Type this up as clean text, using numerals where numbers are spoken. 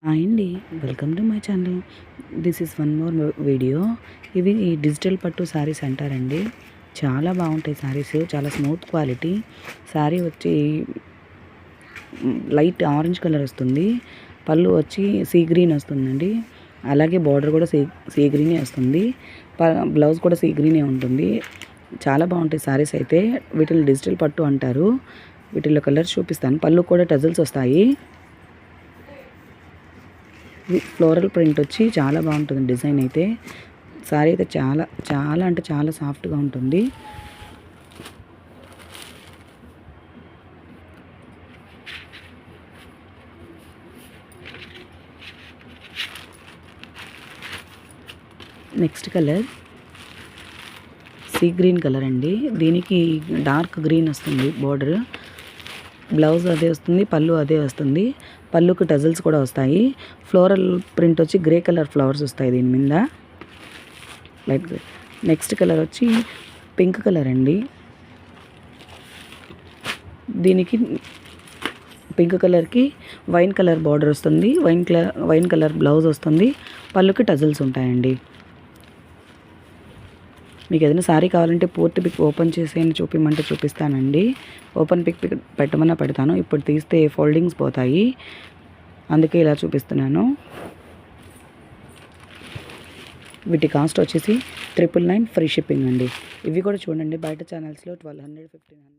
Hi అండి. Welcome to my channel. This is one more video. ఇవి digital పట్టు శారీస్ అంటారండి. చాలా బాగుంటాయి శారీస్. చాలా స్మూత్ క్వాలిటీ. శారీ వచ్చి లైట్ ఆరెంజ్ కలర్ వస్తుంది. పళ్ళు వచ్చి సీ గ్రీన్ వస్తుందండి. అలాగే బార్డర్ కూడా సీ గ్రీనే వస్తుంది. బ్లౌజ్ కూడా సీ గ్రీనే ఉంటుంది. చాలా బాగుంటాయి శారీస్ అయితే. వీటిని డిజిటల్ పట్టు అంటారు. వీటిలో కలర్స్ చూపిస్తాను. పళ్ళు కూడా టజల్స్ వస్తాయి. ఫ్లోరల్ ప్రింట్ వచ్చి చాలా బాగుంటుంది డిజైన్ అయితే. సారీ అయితే చాలా చాలా అంటే చాలా సాఫ్ట్గా ఉంటుంది. Next colour sea green colour అండి. దీనికి డార్క్ గ్రీన్ వస్తుంది బార్డర్. బ్లౌజ్ అదే వస్తుంది, పళ్ళు అదే వస్తుంది. పళ్ళుకి టజల్స్ కూడా వస్తాయి. ఫ్లోరల్ ప్రింట్ వచ్చి గ్రే కలర్ ఫ్లవర్స్ వస్తాయి దీని మీద, లైట్ గ్రే. నెక్స్ట్ కలర్ వచ్చి పింక్ కలర్ అండి. దీనికి పింక్ కలర్కి వైన్ కలర్ బార్డర్ వస్తుంది. వైన్ కలర్ బ్లౌజ్ వస్తుంది. పళ్ళుకి టజల్స్ ఉంటాయండి. మీకు ఏదైనా శారీ కావాలంటే పూర్తి పిక్ ఓపెన్ చేసి చూపిమంటే చూపిస్తానండి. ఓపెన్ పిక్ పెట్టమన్నా పెడతాను. ఇప్పుడు తీస్తే ఫోల్డింగ్స్ పోతాయి, అందుకే ఇలా చూపిస్తున్నాను. వీటి కాస్ట్ వచ్చేసి 999 ఫ్రీ షిప్పింగ్ అండి. ఇవి కూడా చూడండి, బయట ఛానల్స్లో 1200, 1500.